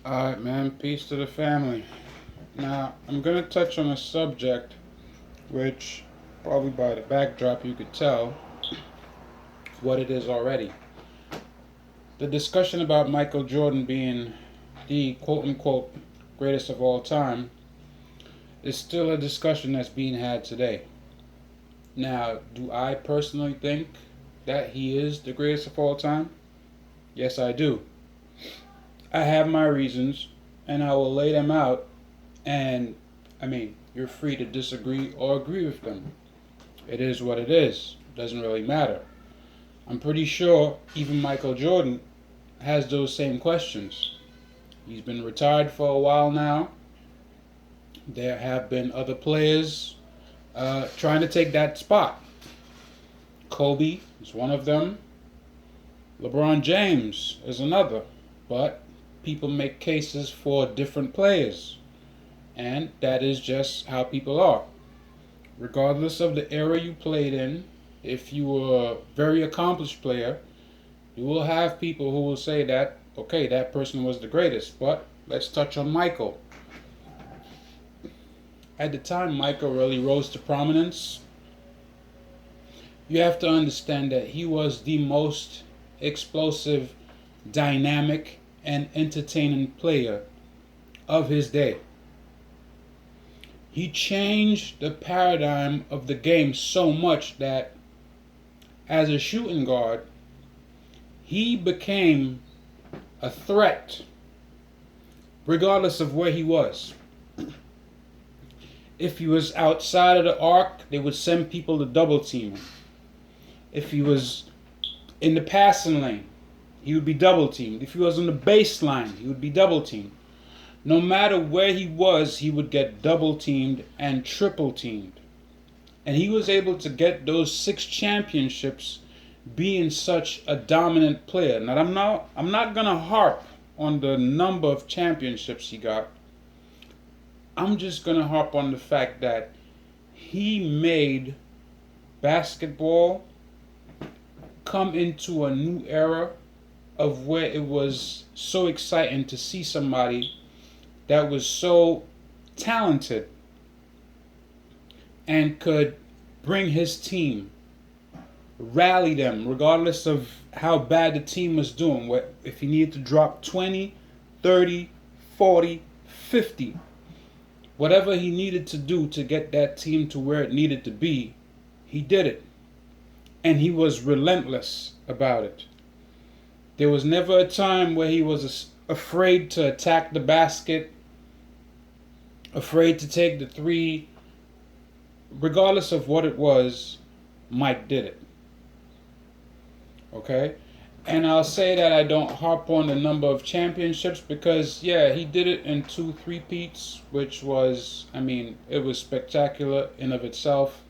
Alright, man. Peace to the family. Now, I'm going to touch on a subject which, probably by the backdrop, you could tell what it is already. The discussion about Michael Jordan being the quote unquote greatest of all time is still a discussion that's being had today. Now, do I personally think that he is the greatest of all time? Yes, I do. I have my reasons, and I will lay them out. And you're free to disagree or agree with them. It is what it is. It doesn't really matter. I'm pretty sure even Michael Jordan has those same questions. He's been retired for a while now. There have been other players trying to take that spot. Kobe is one of them. LeBron James is another. But people make cases for different players. And that is just how people are. Regardless of the era you played in, if you were a very accomplished player, you will have people who will say that, okay, that person was the greatest. But let's touch on Michael. At the time Michael really rose to prominence, you have to understand that he was the most explosive, dynamic, and entertaining player of his day. He changed the paradigm of the game so much that as a shooting guard, he became a threat regardless of where he was. If he was outside of the arc, they would send people to double team him. If he was in the passing lane, he would be double teamed. If he was on the baseline, he would be double teamed. No matter where he was, he would get double teamed and triple teamed. And he was able to get those 6 championships being such a dominant player. Now I'm not gonna harp on the number of championships he got. I'm just gonna harp on the fact that he made basketball come into a new era of where it was so exciting to see somebody that was so talented and could bring his team, rally them regardless of how bad the team was doing. If he needed to drop 20, 30, 40, 50, whatever he needed to do to get that team to where it needed to be, he did it. And he was relentless about it. There was never a time where he was afraid to attack the basket, afraid to take the three. Regardless of what it was, Mike did it. Okay? And I'll say that I don't harp on the number of championships because, yeah, he did it in 2 three-peats, which was, it was spectacular in of itself.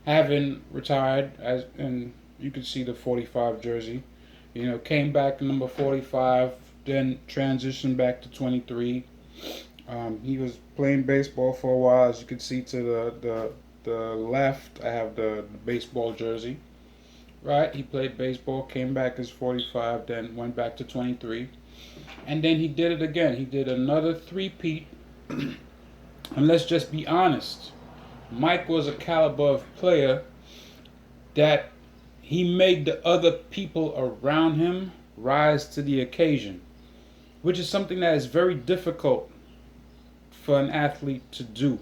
Having retired, and you can see the 45 jersey, came back to number 45, then transitioned back to 23. He was playing baseball for a while, as you can see to the left. I have the baseball jersey. Right, he played baseball, came back as 45, then went back to 23, and then he did it again. He did another three-peat, and let's just be honest. Mike was a caliber of player that he made the other people around him rise to the occasion, which is something that is very difficult for an athlete to do,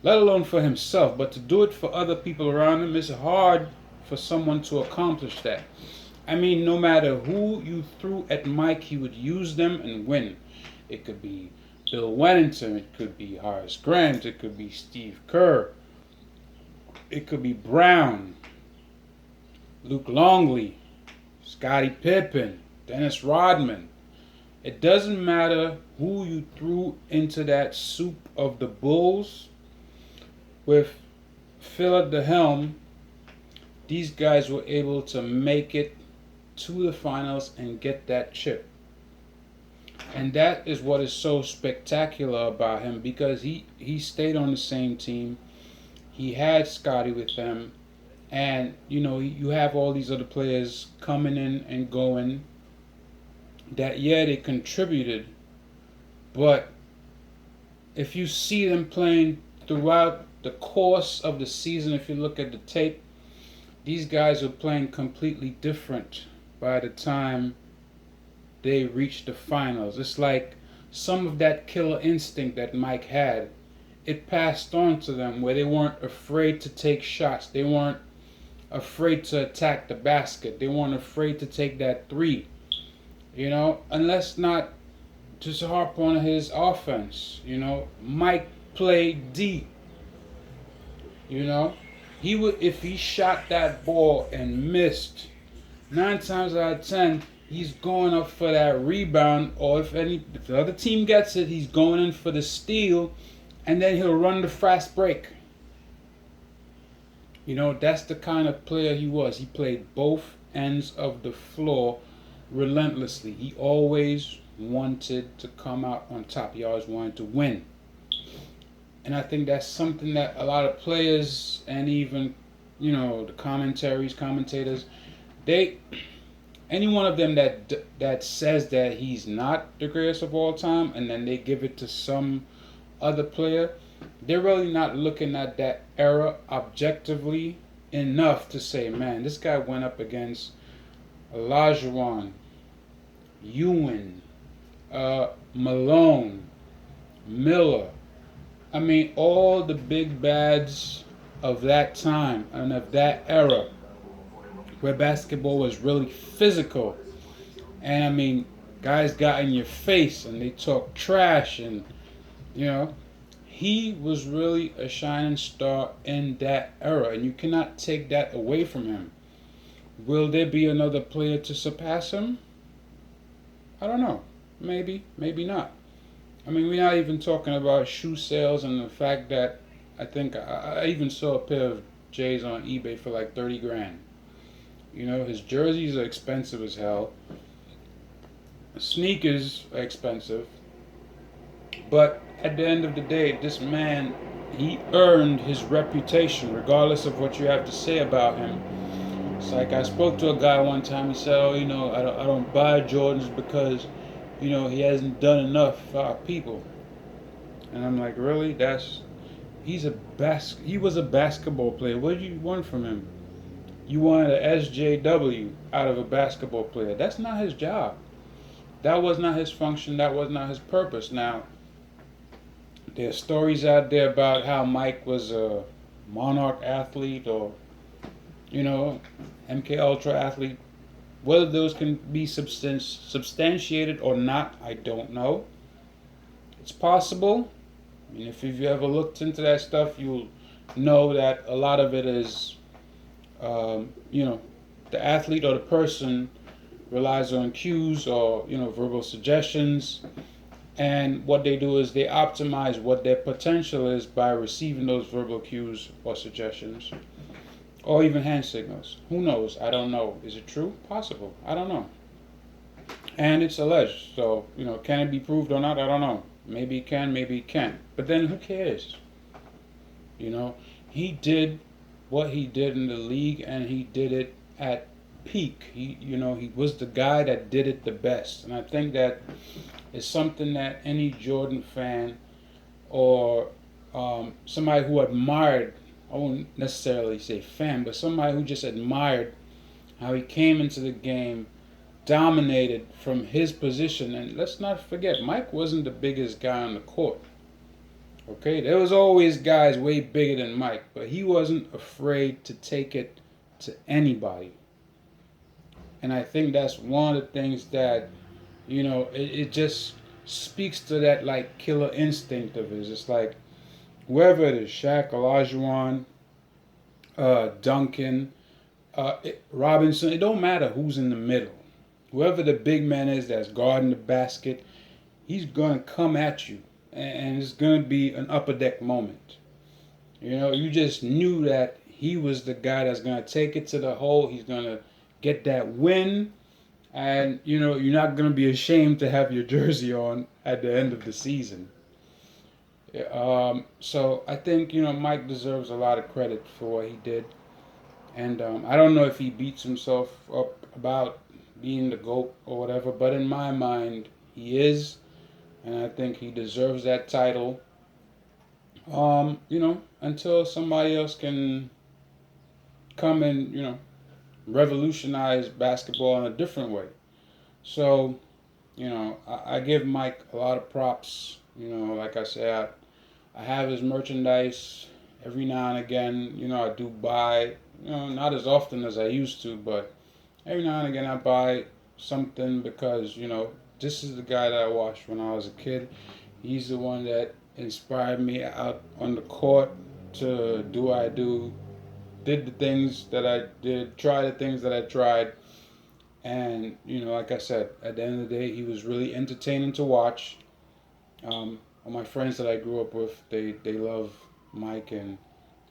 let alone for himself, but to do it for other people around him is hard for someone to accomplish that. No matter who you threw at Mike, he would use them and win. It could be Bill Wennington, it could be Horace Grant, it could be Steve Kerr, it could be Brown, Luke Longley, Scottie Pippen, Dennis Rodman. It doesn't matter who you threw into that soup of the Bulls with Phil at the helm. These guys were able to make it to the finals and get that chip. And that is what is so spectacular about him, because he stayed on the same team. He had Scotty with him. And, you have all these other players coming in and going. that yeah, they contributed, but if you see them playing throughout the course of the season, if you look at the tape, these guys are playing completely different by the time they reach the finals. It's like some of that killer instinct that Mike had, it passed on to them where they weren't afraid to take shots. They weren't afraid to attack the basket. They weren't afraid to take that three. And let's not just harp on his offense. Mike played deep. You know, he would if he shot that ball and missed. 9 times out of 10, he's going up for that rebound, or if the other team gets it, he's going in for the steal, and then he'll run the fast break. That's the kind of player he was. He played both ends of the floor relentlessly. He always wanted to come out on top. He always wanted to win. And I think that's something that a lot of players and even, the commentators, any one of them that says that he's not the greatest of all time, and then they give it to some other player, they're really not looking at that era objectively enough to say, man, this guy went up against Olajuwon, Ewan, Malone, Miller. I mean, all the big bads of that time and of that era where basketball was really physical. And I mean, guys got in your face and they talk trash, and he was really a shining star in that era, and you cannot take that away from him. Will there be another player to surpass him? I don't know. Maybe, maybe not. I mean, we're not even talking about shoe sales and the fact that I think I even saw a pair of J's on eBay for like 30 grand. His jerseys are expensive as hell. Sneakers are expensive. But at the end of the day, this man, he earned his reputation regardless of what you have to say about him. It's like I spoke to a guy one time. He said, "Oh, I don't buy Jordans because, he hasn't done enough for our people." And I'm like, really? He was a basketball player. What did you want from him? You wanted an SJW out of a basketball player. That's not his job. That was not his function. That was not his purpose. Now, there's stories out there about how Mike was a Monarch athlete or, MK Ultra athlete. Whether those can be substantiated or not, I don't know. It's possible. I mean, if you've ever looked into that stuff, you'll know that a lot of it is, the athlete or the person relies on cues or, verbal suggestions. And what they do is they optimize what their potential is by receiving those verbal cues or suggestions, or even hand signals. Who knows? I don't know. Is it true? Possible. I don't know. And it's alleged. So, can it be proved or not? I don't know. Maybe it can, maybe it can't. But then who cares? He did what he did in the league, and he did it at peak. He was the guy that did it the best. And I think that is something that any Jordan fan or somebody who admired, I won't necessarily say fan, but somebody who just admired how he came into the game, dominated from his position. And let's not forget, Mike wasn't the biggest guy on the court. Okay, there was always guys way bigger than Mike, but he wasn't afraid to take it to anybody. And I think that's one of the things that, it just speaks to that like killer instinct of his. It's like whoever it is, Shaq, Olajuwon, Duncan, Robinson, it don't matter who's in the middle. Whoever the big man is that's guarding the basket, he's going to come at you. And it's going to be an upper deck moment. You just knew that he was the guy that's going to take it to the hole. He's going to get that win. And, you're not going to be ashamed to have your jersey on at the end of the season. So I think, Mike deserves a lot of credit for what he did. And I don't know if he beats himself up about being the GOAT or whatever, but in my mind, he is, and I think he deserves that title. Until somebody else can come and, revolutionize basketball in a different way. So, I give Mike a lot of props. Like I said, I have his merchandise every now and again. I do buy, not as often as I used to, but every now and again I buy something because, this is the guy that I watched when I was a kid. He's the one that inspired me out on the court to do what I do, did the things that I did, try the things that I tried. And, like I said, at the end of the day, he was really entertaining to watch. All my friends that I grew up with, they love Mike and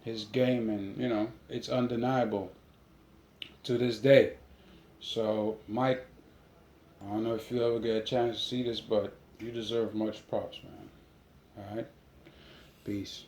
his game, and, it's undeniable to this day. So, Mike, I don't know if you ever get a chance to see this, but you deserve much props, man. All right? Peace.